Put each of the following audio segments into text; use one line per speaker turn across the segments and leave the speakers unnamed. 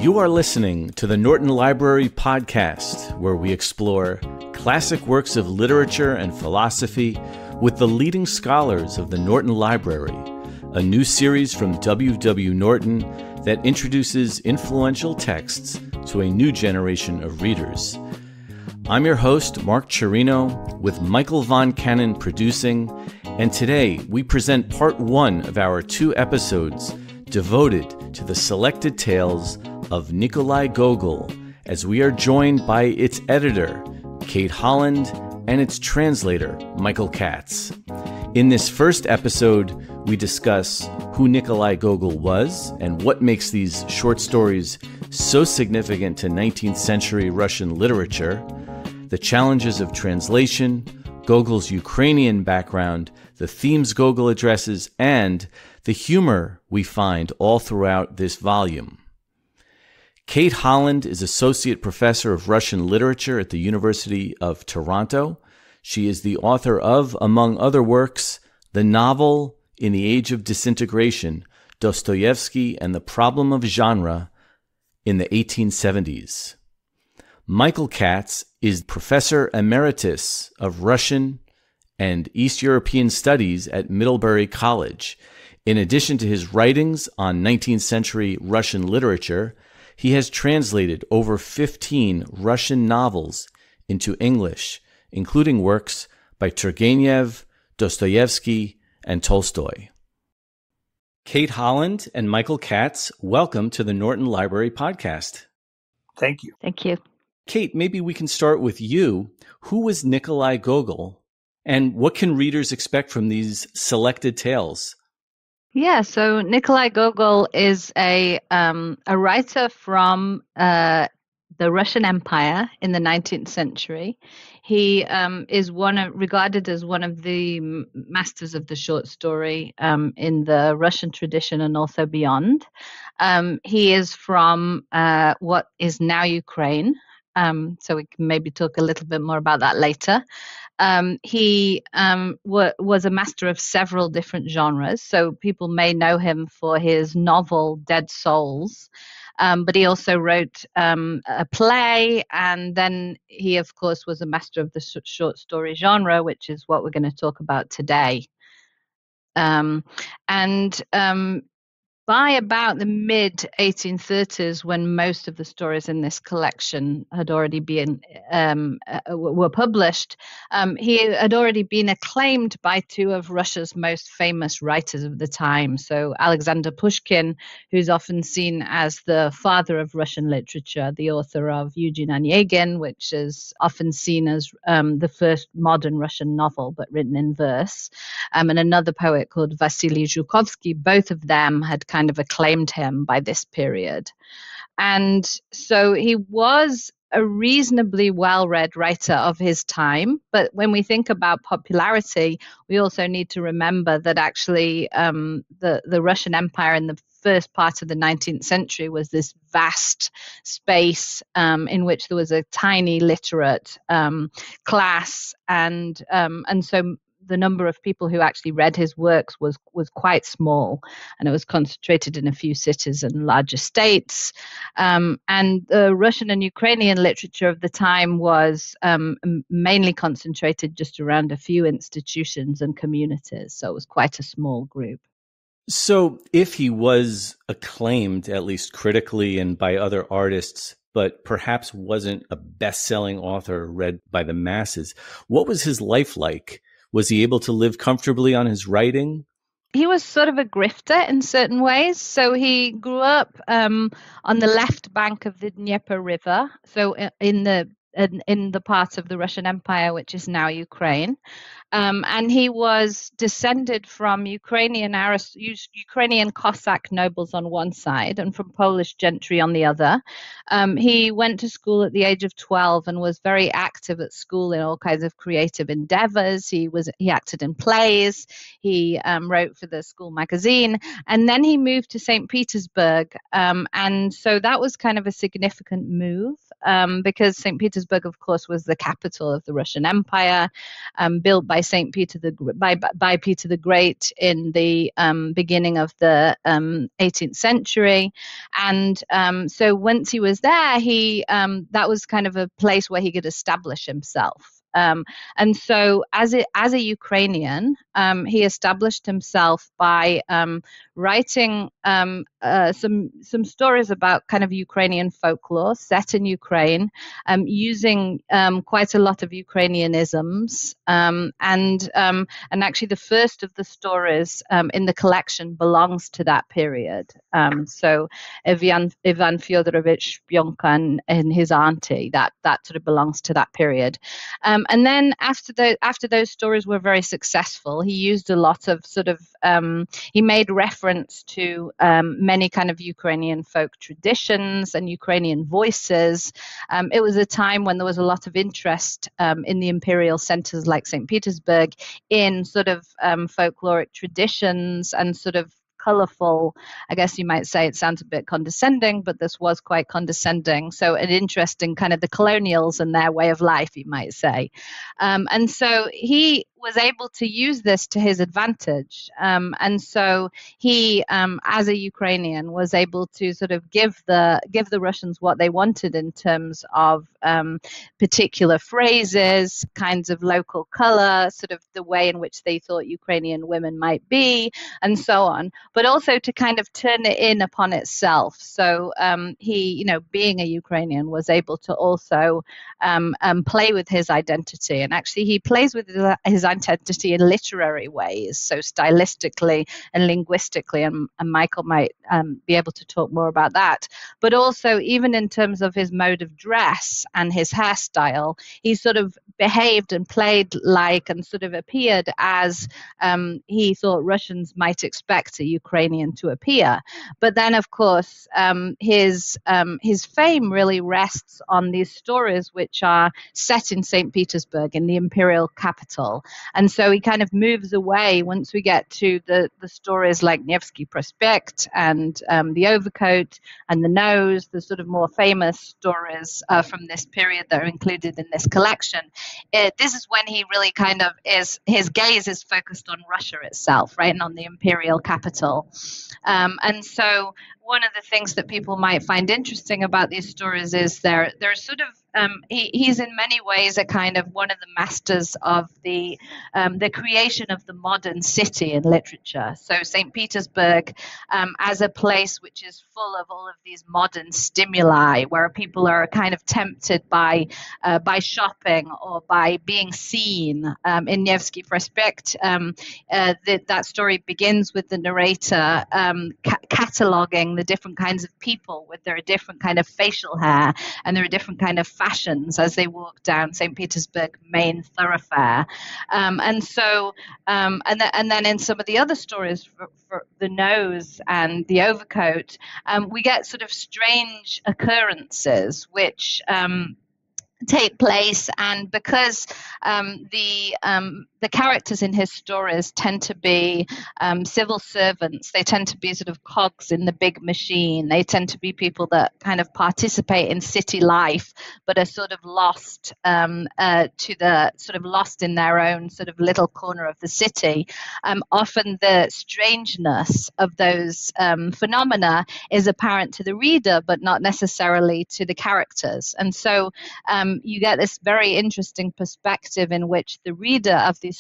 You are listening to the Norton Library Podcast, where we explore classic works of literature and philosophy with the leading scholars of the Norton Library, a new series from W. Norton that introduces influential texts to a new generation of readers. I'm your host, Mark Chirino, with Michael Von Cannon producing, and today we present part one of our 2 episodes devoted to the selected tales of Nikolai Gogol, as we are joined by its editor, Kate Holland, and its translator, Michael Katz. In this first episode, we discuss who Nikolai Gogol was and what makes these short stories so significant to 19th century Russian literature, the challenges of translation, Gogol's Ukrainian background, the themes Gogol addresses, and the humor we find all throughout this volume. Kate Holland is Associate Professor of Russian Literature at the University of Toronto. She is the author of, among other works, the novel In the Age of Disintegration, Dostoevsky and the Problem of Genre in the 1870s. Michael Katz is Professor Emeritus of Russian and East European Studies at Middlebury College. In addition to his writings on 19th century Russian literature, he has translated over 15 Russian novels into English, including works by Turgenev, Dostoevsky, and Tolstoy. Kate Holland and Michael Katz, welcome to the Norton Library Podcast.
Thank you.
Thank you.
Kate, maybe we can start with you. Who was Nikolai Gogol, and what can readers expect from these selected tales?
Yeah, so Nikolai Gogol is a writer from the Russian Empire in the 19th century. He is regarded as one of the masters of the short story in the Russian tradition and also beyond. He is from what is now Ukraine. So we can maybe talk a little bit more about that later. He was a master of several different genres. So people may know him for his novel Dead Souls, but he also wrote a play, and then he, of course, was a master of the short story genre, which is what we're going to talk about today. By about the mid-1830s, when most of the stories in this collection had already been were published, he had already been acclaimed by 2 of Russia's most famous writers of the time. So Alexander Pushkin, who's often seen as the father of Russian literature, the author of Eugene Onegin, which is often seen as the first modern Russian novel, but written in verse, and another poet called Vasily Zhukovsky. Both of them had kind of acclaimed him by this period. And so he was a reasonably well-read writer of his time. But when we think about popularity, we also need to remember that actually the Russian Empire in the first part of the 19th century was this vast space in which there was a tiny literate class. And so the number of people who actually read his works was quite small, and it was concentrated in a few cities and large estates. And the Russian and Ukrainian literature of the time was mainly concentrated just around a few institutions and communities. So it was quite a small group.
So if he was acclaimed, at least critically and by other artists, but perhaps wasn't a best-selling author read by the masses, what was his life like? Was he able to live comfortably on his writing?
He was sort of a grifter in certain ways. So he grew up on the left bank of the Dnieper River, so in the part of the Russian Empire which is now Ukraine. And he was descended from Ukrainian Cossack nobles on one side and from Polish gentry on the other. He went to school at the age of 12 and was very active at school in all kinds of creative endeavors. He acted in plays. He wrote for the school magazine. And then he moved to St. Petersburg. And so that was kind of a significant move because St. Petersburg, of course, was the capital of the Russian Empire, built by Saint Peter by Peter the Great in the beginning of the 18th century. And so once he was there, that was kind of a place where he could establish himself. And so as a Ukrainian, he established himself by writing some stories about kind of Ukrainian folklore set in Ukraine, using quite a lot of Ukrainianisms, and actually the first of the stories in the collection belongs to that period. So Ivan Fyodorovich Shpionka and his auntie, that sort of belongs to that period. And then after those stories were very successful, he used a lot of sort of he made reference to many kind of Ukrainian folk traditions and Ukrainian voices. It was a time when there was a lot of interest in the imperial centers like St. Petersburg in sort of folkloric traditions and sort of colorful, I guess you might say. It sounds a bit condescending, but this was quite condescending. So an interest in kind of the colonials and their way of life, you might say. And so he was able to use this to his advantage. And so he, as a Ukrainian, was able to sort of give the Russians what they wanted in terms of particular phrases, kinds of local color, sort of the way in which they thought Ukrainian women might be, and so on, but also to kind of turn it in upon itself. So he, being a Ukrainian, was able to also play with his identity. And actually, he plays with his identity in literary ways, so stylistically and linguistically, and Michael might be able to talk more about that. But also, even in terms of his mode of dress and his hairstyle, he sort of behaved and played like and sort of appeared as he thought Russians might expect a Ukrainian to appear. But then, of course, his fame really rests on these stories which are set in St. Petersburg, in the imperial capital. And so he kind of moves away once we get to the stories like Nevsky Prospect and the Overcoat and the Nose, the sort of more famous stories from this period that are included in this collection. This is when he really kind of his gaze is focused on Russia itself, right, and on the imperial capital. And so one of the things that people might find interesting about these stories is they're sort of he's in many ways a kind of one of the masters of the creation of the modern city in literature. So St. Petersburg as a place which is full of all of these modern stimuli, where people are kind of tempted by shopping or by being seen. In Nevsky Prospect, that story begins with the narrator cataloging the different kinds of people with their different kind of facial hair and their different kind of fashions as they walk down St. Petersburg main thoroughfare. And then in some of the other stories for the Nose and the Overcoat, we get sort of strange occurrences which take place, and because the characters in his stories tend to be civil servants, they tend to be sort of cogs in the big machine. They tend to be people that kind of participate in city life, but are sort of lost lost in their own sort of little corner of the city. Often the strangeness of those phenomena is apparent to the reader, but not necessarily to the characters. And so you get this very interesting perspective in which the reader of these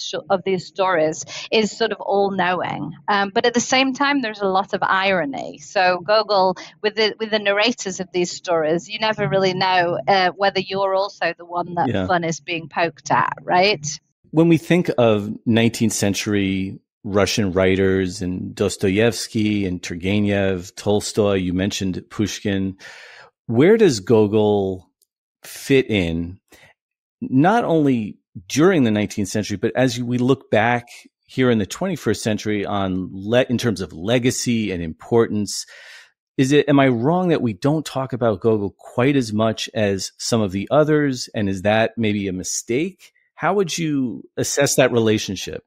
stories is sort of all-knowing, but at the same time there's a lot of irony. So Gogol, with the narrators of these stories, you never really know whether you're also the one that fun is being poked at, right?
When we think of 19th century Russian writers and Dostoevsky and Turgenev, Tolstoy, you mentioned Pushkin, where does Gogol fit in, not only during the 19th century, but as we look back here in the 21st century in terms of legacy and importance? Am I wrong that we don't talk about Gogol quite as much as some of the others? And is that maybe a mistake? How would you assess that relationship?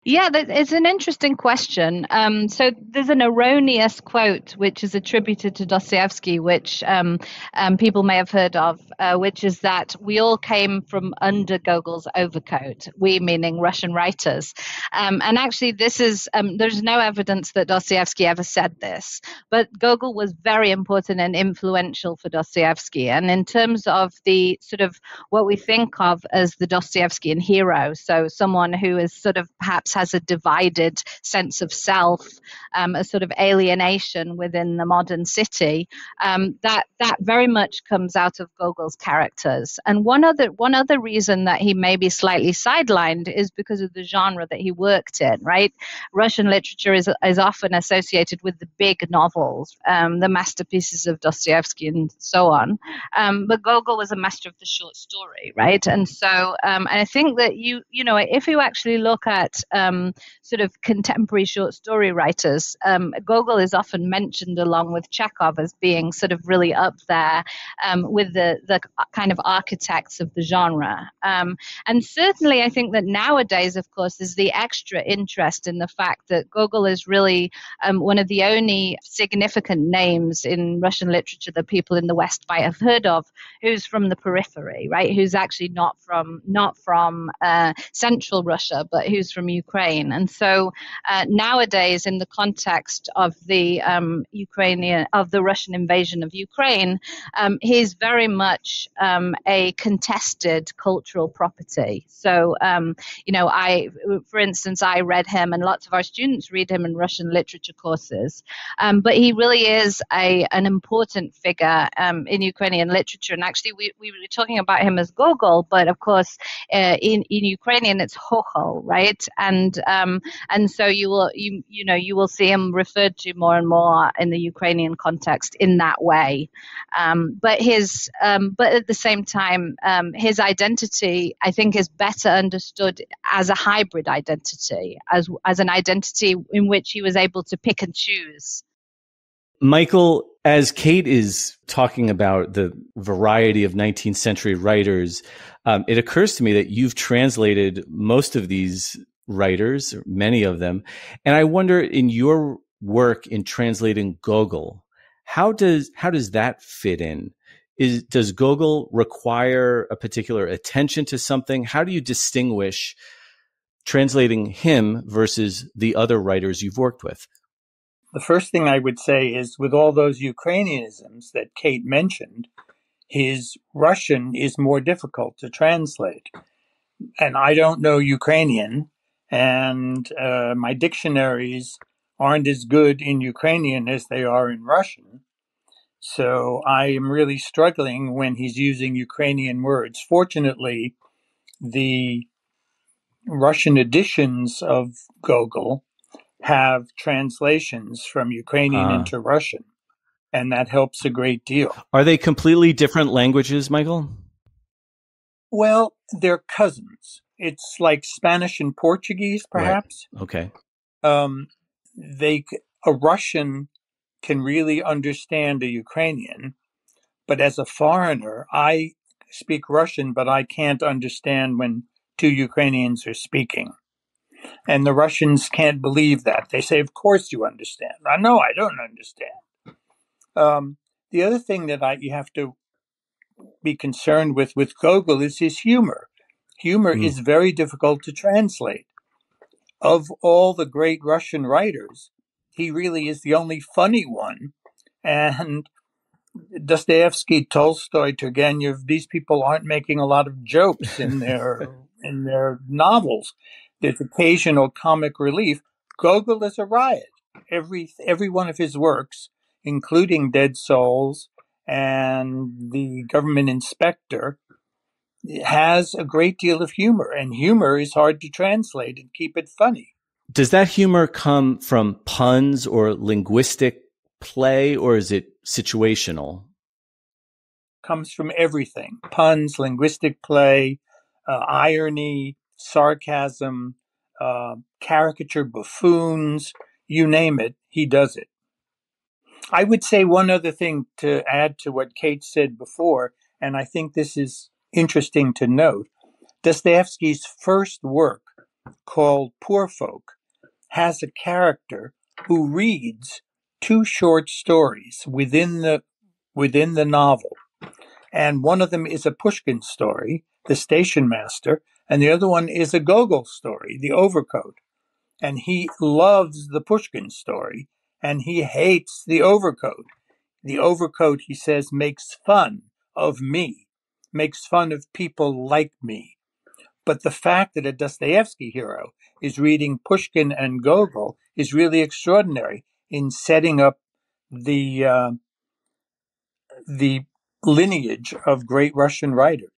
Yeah, it's an interesting question. So there's an erroneous quote which is attributed to Dostoevsky, which people may have heard of, which is that we all came from under Gogol's overcoat. We meaning Russian writers. And actually, this is there's no evidence that Dostoevsky ever said this, but Gogol was very important and influential for Dostoevsky. And in terms of the sort of what we think of as the Dostoevskian hero, so someone who is sort of perhaps has a divided sense of self, a sort of alienation within the modern city, that very much comes out of Gogol's characters. And one other reason that he may be slightly sidelined is because of the genre that he worked in. Right, Russian literature is often associated with the big novels, the masterpieces of Dostoevsky and so on. But Gogol was a master of the short story, right? And so, and I think that you know, if you actually look at sort of contemporary short story writers, Gogol is often mentioned along with Chekhov as being sort of really up there with the kind of architects of the genre. And certainly, I think that nowadays, of course, there's the extra interest in the fact that Gogol is really one of the only significant names in Russian literature that people in the West might have heard of, who's from the periphery, right? Who's actually not from central Russia, but who's from Ukraine. And so nowadays, in the context of the Russian invasion of Ukraine, he's very much a contested cultural property. So, for instance, I read him, and lots of our students read him in Russian literature courses. But he really is an important figure in Ukrainian literature. And actually, we were talking about him as Gogol, but of course, in Ukrainian it's Hochol, right? And so you will see him referred to more and more in the Ukrainian context in that way. But at the same time, his identity, I think, is better understood as a hybrid identity, as an identity in which he was able to pick and choose.
Michael, as Kate is talking about the variety of 19th century writers, it occurs to me that you've translated most of these writers, or many of them. And I wonder, in your work in translating Gogol, how does that fit in? Does Gogol require a particular attention to something? How do you distinguish translating him versus the other writers you've worked with?
The first thing I would say is, with all those Ukrainianisms that Kate mentioned, his Russian is more difficult to translate. And I don't know Ukrainian, and my dictionaries aren't as good in Ukrainian as they are in Russian. So I am really struggling when he's using Ukrainian words. Fortunately, the Russian editions of Gogol have translations from Ukrainian into Russian, and that helps a great deal.
Are they completely different languages, Michael?
Well, they're cousins. It's like Spanish and Portuguese, perhaps.
Right. Okay.
A Russian can really understand a Ukrainian, but as a foreigner, I speak Russian, but I can't understand when two Ukrainians are speaking. And the Russians can't believe that. They say, of course you understand. No, I don't understand. The other thing that you have to be concerned with Gogol is his humor. Humor is very difficult to translate. Of all the great Russian writers, he really is the only funny one. And Dostoevsky, Tolstoy, Turgenev, these people aren't making a lot of jokes in their novels. There's occasional comic relief. Gogol is a riot. Every one of his works, including Dead Souls and The Government Inspector, has a great deal of humor, and humor is hard to translate and keep it funny.
Does that humor come from puns or linguistic play, or is it situational?
Comes from everything. Puns, linguistic play, irony, sarcasm, caricature buffoons, you name it, he does it. I would say one other thing to add to what Kate said before, and I think this is interesting to note. Dostoevsky's first work called Poor Folk has a character who reads two short stories within the novel. And one of them is a Pushkin story, The Station Master, and the other one is a Gogol story, The Overcoat. And he loves the Pushkin story, and he hates the Overcoat. The Overcoat, he says, makes fun of me, makes fun of people like me. But the fact that a Dostoevsky hero is reading Pushkin and Gogol is really extraordinary in setting up the lineage of great Russian writers.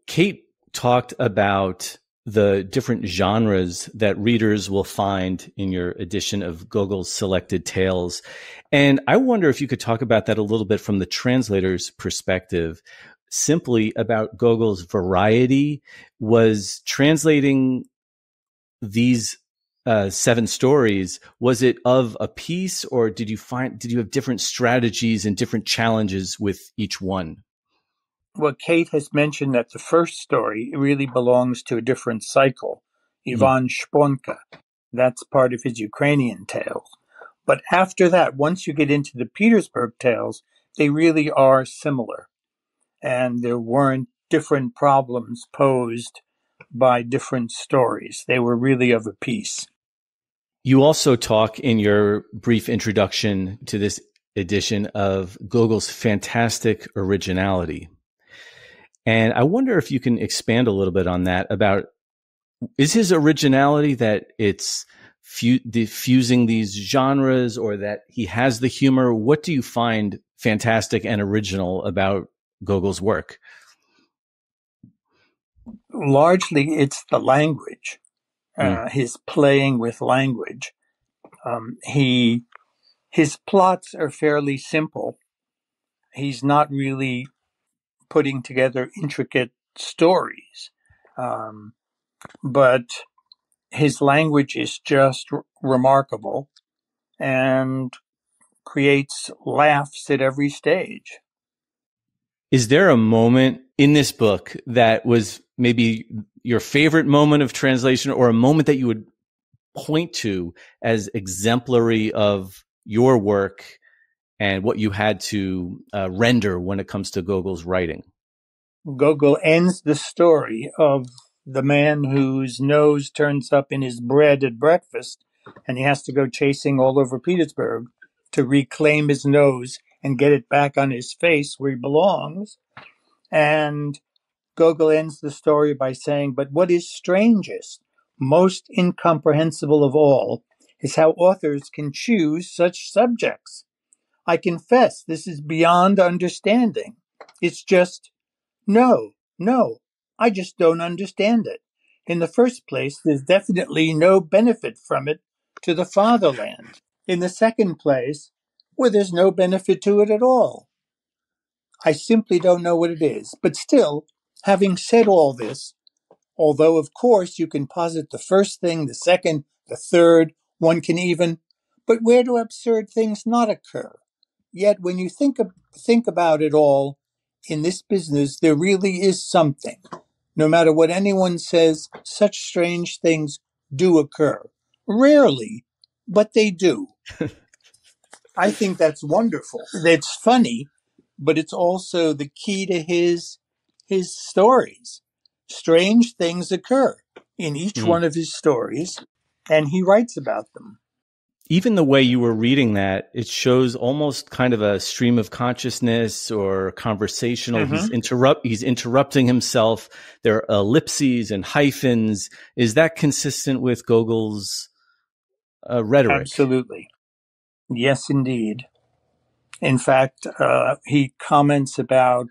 Kate talked about the different genres that readers will find in your edition of Gogol's Selected Tales. And I wonder if you could talk about that a little bit from the translator's perspective, simply about Gogol's variety. Was translating these 7 stories, was it of a piece, or did you have different strategies and different challenges with each one?
Well, Kate has mentioned that the first story really belongs to a different cycle, Ivan Shponka. That's part of his Ukrainian tales. But after that, once you get into the Petersburg tales, they really are similar. And there weren't different problems posed by different stories. They were really of a piece.
You also talk in your brief introduction to this edition of Gogol's fantastic originality. And I wonder if you can expand a little bit on that. About, is his originality that it's fusing these genres, or that he has the humor? What do you find fantastic and original about Gogol's work?
Largely, it's the language, his playing with language. His plots are fairly simple. He's not really putting together intricate stories, but his language is just remarkable and creates laughs at every stage.
Is there a moment in this book that was maybe your favorite moment of translation, or a moment that you would point to as exemplary of your work and what you had to render when it comes to Gogol's writing?
Gogol ends the story of the man whose nose turns up in his bread at breakfast, and he has to go chasing all over Petersburg to reclaim his nose and get it back on his face where he belongs. And Gogol ends the story by saying, "But what is strangest, most incomprehensible of all, is how authors can choose such subjects. I confess this is beyond understanding. It's just, no, I just don't understand it. In the first place, there's definitely no benefit from it to the fatherland. In the second place, well, there's no benefit to it at all. I simply don't know what it is. But still, having said all this, although of course you can posit the first thing, the second, the third, one can even, but where do absurd things not occur? Yet when you think about it all, in this business, there really is something. No matter what anyone says, such strange things do occur. Rarely, but they do." I think that's wonderful. It's funny, but it's also the key to his stories. Strange things occur in each one of his stories, and he writes about them.
Even the way you were reading that, it shows almost kind of a stream of consciousness or conversational. He's interrupting himself. There are ellipses and hyphens. Is that consistent with Gogol's rhetoric?
Absolutely. Yes, indeed. In fact, he comments about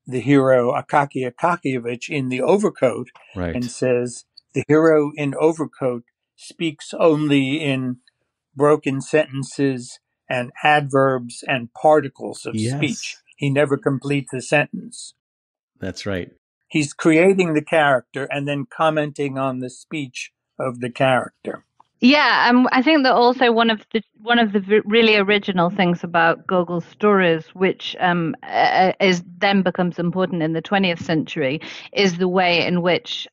the hero Akaky Akakievich in The Overcoat,
right,
and says, "The hero in Overcoat speaks only in broken sentences and adverbs and particles of speech. He never completes a sentence."
That's right.
He's creating the character and then commenting on the speech of the character.
Yeah, I think that also one of the really original things about Gogol's stories, which is then becomes important in the 20th century, is the way in which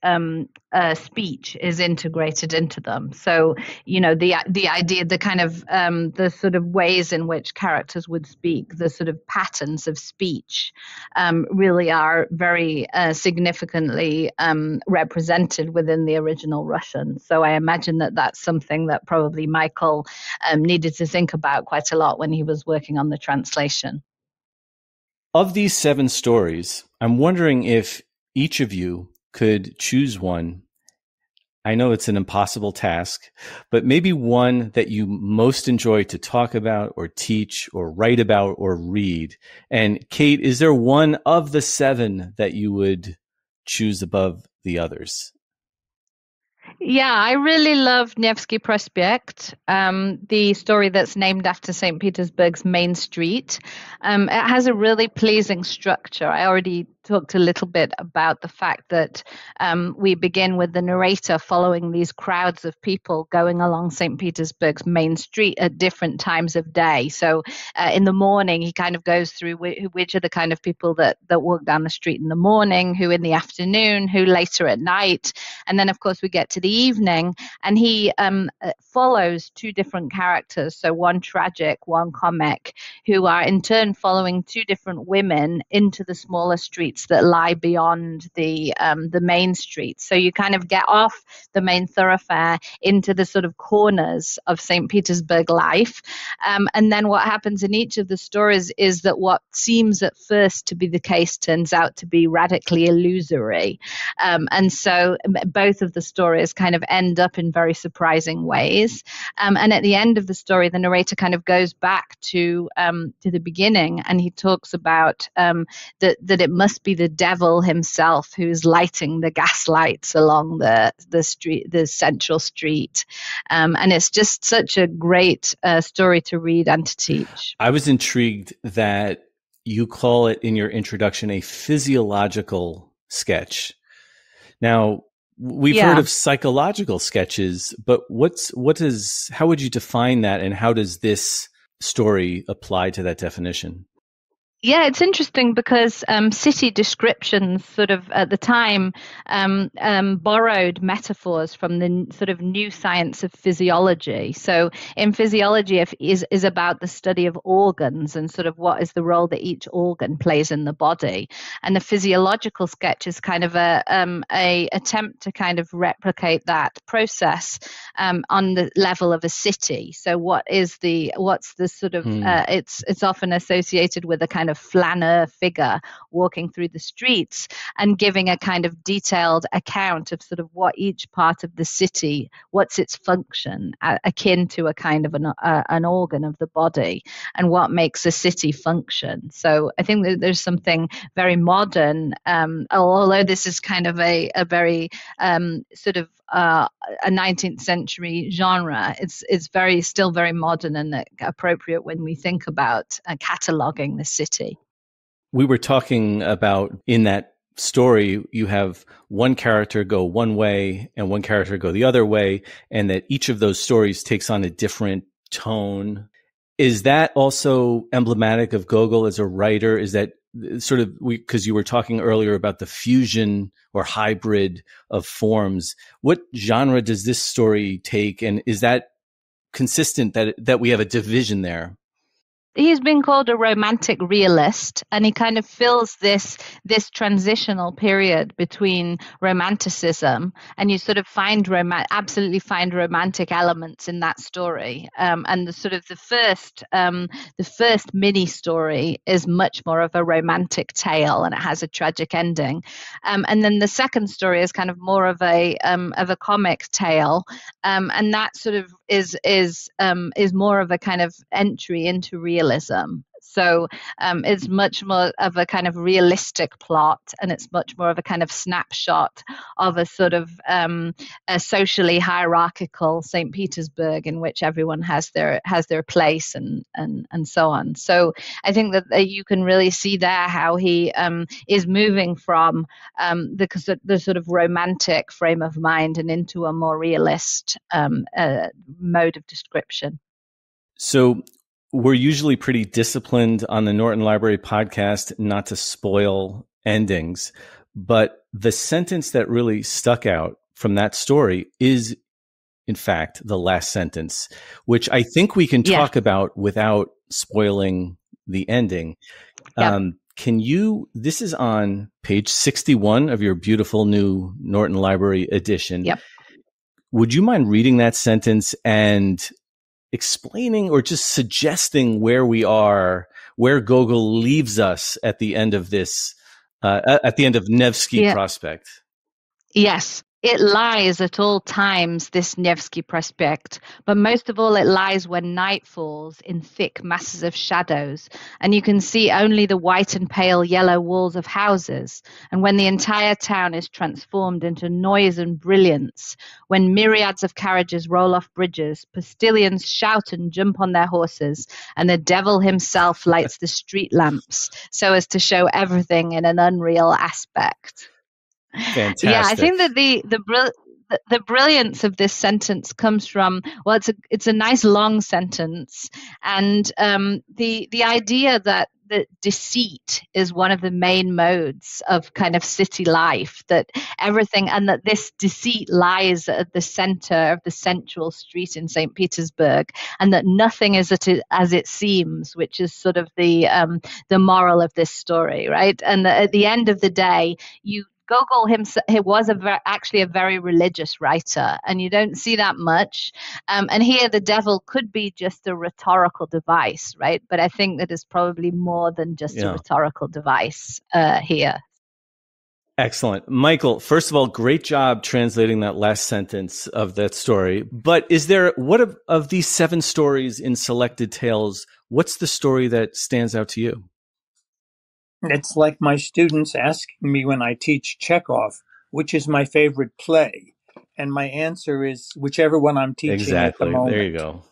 speech is integrated into them. So, the idea, the kind of the sort of ways in which characters would speak, the sort of patterns of speech, really are very significantly represented within the original Russian. So I imagine that that's something that probably Michael needed to think about quite a lot when he was working on the translation.
Of these 7 stories, I'm wondering if each of you could choose one. I know it's an impossible task, but maybe one that you most enjoy to talk about or teach or write about or read. And Kate, is there one of the 7 that you would choose above the others?
Yeah, I really love Nevsky Prospect, the story that's named after St. Petersburg's main street. It has a really pleasing structure. I already talked a little bit about the fact that we begin with the narrator following these crowds of people going along St. Petersburg's main street at different times of day. So in the morning, he kind of goes through which are the kind of people that walk down the street in the morning, who in the afternoon, who later at night. And then, of course, we get to the evening, and he follows 2 different characters, so one tragic, one comic, who are in turn following 2 different women into the smaller streets that lie beyond the main street. So you kind of get off the main thoroughfare into the sort of corners of St. Petersburg life. And then what happens in each of the stories is that what seems at first to be the case turns out to be radically illusory. And so both of the stories kind of end up in very surprising ways. And at the end of the story, the narrator kind of goes back to the beginning, and he talks about that it must be the devil himself who's lighting the gas lights along the street, the central street. And it's just such a great story to read and to teach.
I was intrigued that you call it in your introduction a physiological sketch. Now, we've heard of psychological sketches, but how would you define that, and how does this story apply to that definition?
Yeah, it's interesting because city descriptions sort of at the time borrowed metaphors from the sort of new science of physiology. So in physiology is about the study of organs and sort of what is the role that each organ plays in the body. And the physiological sketch is kind of a attempt to kind of replicate that process on the level of a city. So what's the sort of it's often associated with a kind of flaneur figure walking through the streets and giving a kind of detailed account of sort of what each part of the city, what's its function, akin to a kind of an organ of the body, and what makes a city function. So I think that there's something very modern, although this is kind of a very sort of a 19th century genre. It's still very modern and appropriate when we think about cataloging the city.
We were talking about, in that story, you have one character go one way and one character go the other way, and that each of those stories takes on a different tone. Is that also emblematic of Gogol as a writer? Is that sort of, because you were talking earlier about the fusion or hybrid of forms, what genre does this story take, and is that consistent that we have a division there?
He's been called a romantic realist, and he kind of fills this transitional period between romanticism, and you sort of absolutely find romantic elements in that story. And the sort of the first mini story is much more of a romantic tale, and it has a tragic ending. And then the second story is kind of more of a comic tale, and that sort of is more of a kind of entry into realism. So it's much more of a kind of realistic plot, and it's much more of a kind of snapshot of a sort of a socially hierarchical St. Petersburg in which everyone has their place and so on. So I think that you can really see there how he is moving from the sort of romantic frame of mind and into a more realist mode of description.
So we're usually pretty disciplined on the Norton Library podcast not to spoil endings, but the sentence that really stuck out from that story is, in fact, the last sentence, which I think we can talk about without spoiling the ending.
Yeah.
This is on page 61 of your beautiful new Norton Library edition.
Yep.
Would you mind reading that sentence and explaining or just suggesting where we are, where Gogol leaves us at the end of this, at the end of Nevsky Prospect?
Yes. It lies at all times, this Nevsky Prospect, but most of all it lies when night falls in thick masses of shadows, and you can see only the white and pale yellow walls of houses, and when the entire town is transformed into noise and brilliance, when myriads of carriages roll off bridges, postilions shout and jump on their horses, and the devil himself lights the street lamps so as to show everything in an unreal aspect.
Fantastic.
Yeah, I think that the brilliance of this sentence comes from, well, it's a nice long sentence, and the idea that deceit is one of the main modes of kind of city life, that everything, and that this deceit lies at the center of the central street in St. Petersburg, and that nothing is as it seems, which is sort of the moral of this story, right? And at the end of the day, Gogol himself, he was actually a very religious writer, and you don't see that much. And here the devil could be just a rhetorical device, right? But I think that it's probably more than just a rhetorical device here.
Excellent. Michael, first of all, great job translating that last sentence of that story. But what of these 7 stories in Selected Tales, what's the story that stands out to you?
It's like my students asking me when I teach Chekhov, which is my favorite play? And my answer is whichever one I'm teaching at the moment.
There you go.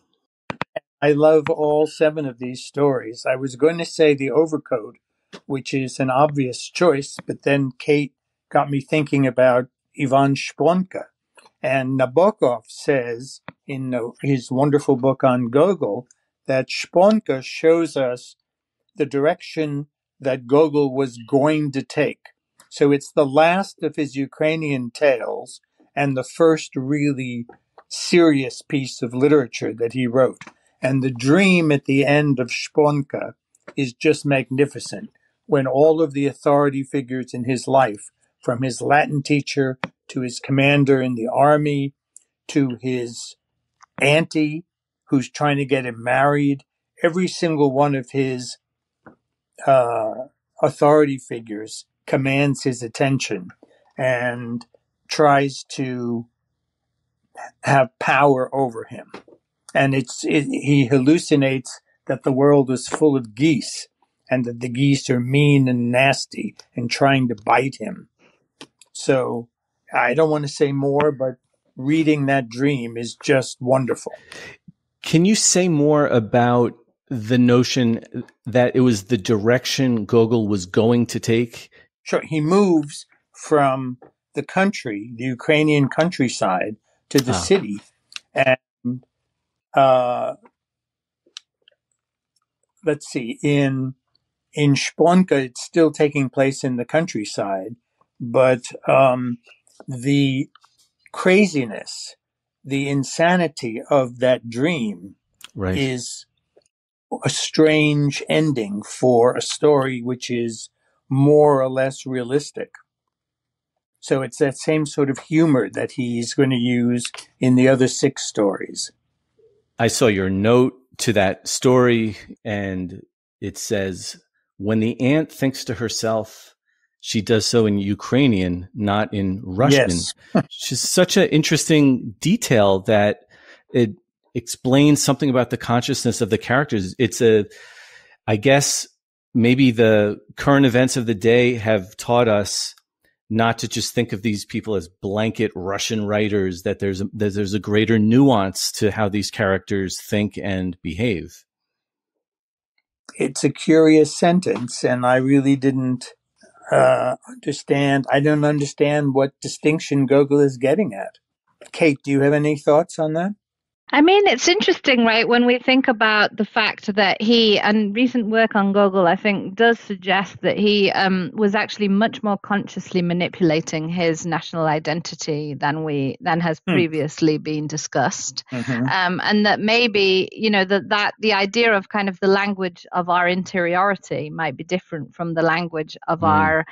I love all 7 of these stories. I was going to say The Overcoat, which is an obvious choice, but then Kate got me thinking about Ivan Shponka. And Nabokov says in his wonderful book on Gogol that Shponka shows us the direction that Gogol was going to take. So it's the last of his Ukrainian tales and the first really serious piece of literature that he wrote. And the dream at the end of Shponka is just magnificent, when all of the authority figures in his life, from his Latin teacher to his commander in the army to his auntie who's trying to get him married, every single one of his authority figures commands his attention and tries to have power over him. And he hallucinates that the world is full of geese and that the geese are mean and nasty and trying to bite him. So I don't want to say more, but reading that dream is just wonderful.
Can you say more about the notion that it was the direction Gogol was going to take?
Sure. He moves from the country, the Ukrainian countryside, to the city. And let's see, in Shponka, it's still taking place in the countryside, but the craziness, the insanity of that dream is a strange ending for a story which is more or less realistic. So it's that same sort of humor that he's going to use in the other 6 stories.
I saw your note to that story, and it says, when the ant thinks to herself, she does so in Ukrainian, not in Russian.
Yes.
Which is such an interesting detail that it explains something about the consciousness of the characters. I guess maybe the current events of the day have taught us not to just think of these people as blanket Russian writers, that there's a greater nuance to how these characters think and behave.
It's a curious sentence, and I really didn't understand. I don't understand what distinction Gogol is getting at. Kate, do you have any thoughts on that?
I mean, it's interesting, right, when we think about the fact that he, and recent work on Gogol, I think, does suggest that he was actually much more consciously manipulating his national identity than has previously been discussed.
Mm-hmm.
And that maybe, that the idea of kind of the language of our interiority might be different from the language of our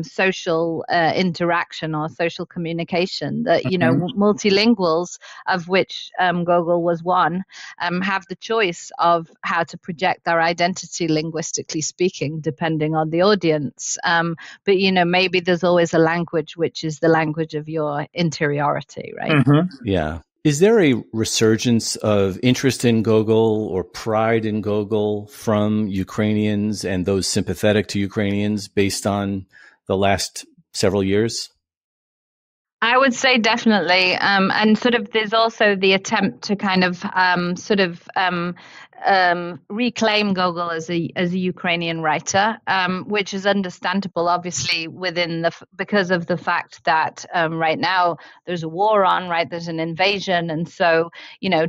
social interaction or social communication, that, multilinguals, of which Gogol was one, have the choice of how to project their identity linguistically speaking, depending on the audience. But, maybe there's always a language which is the language of your interiority, right?
Mm-hmm.
Yeah. Is there a resurgence of interest in Gogol or pride in Gogol from Ukrainians and those sympathetic to Ukrainians based on the last several years?
I would say definitely. And sort of there's also the attempt to kind of reclaim Gogol as a Ukrainian writer, which is understandable, obviously, because of the fact that right now there's a war on, right? There's an invasion, and so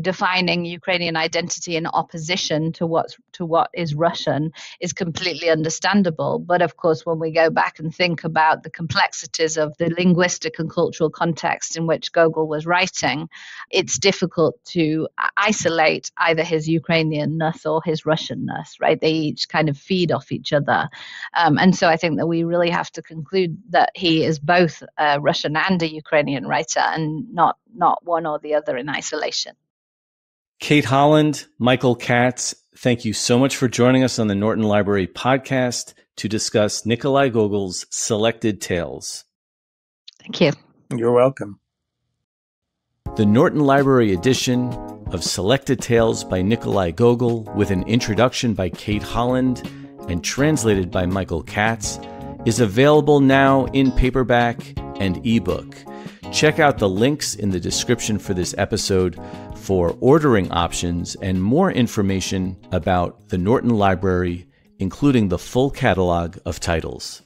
defining Ukrainian identity in opposition to what is Russian is completely understandable. But of course, when we go back and think about the complexities of the linguistic and cultural context in which Gogol was writing, it's difficult to isolate either his Ukrainianness or his Russianness, right? They each kind of feed off each other. And so I think that we really have to conclude that he is both a Russian and a Ukrainian writer, and not one or the other in isolation.
Kate Holland, Michael Katz, thank you so much for joining us on the Norton Library Podcast to discuss Nikolai Gogol's Selected Tales.
Thank you.
You're welcome.
The Norton Library edition of Selected Tales by Nikolai Gogol, with an introduction by Kate Holland and translated by Michael Katz, is available now in paperback and ebook. Check out the links in the description for this episode for ordering options and more information about the Norton Library, including the full catalog of titles.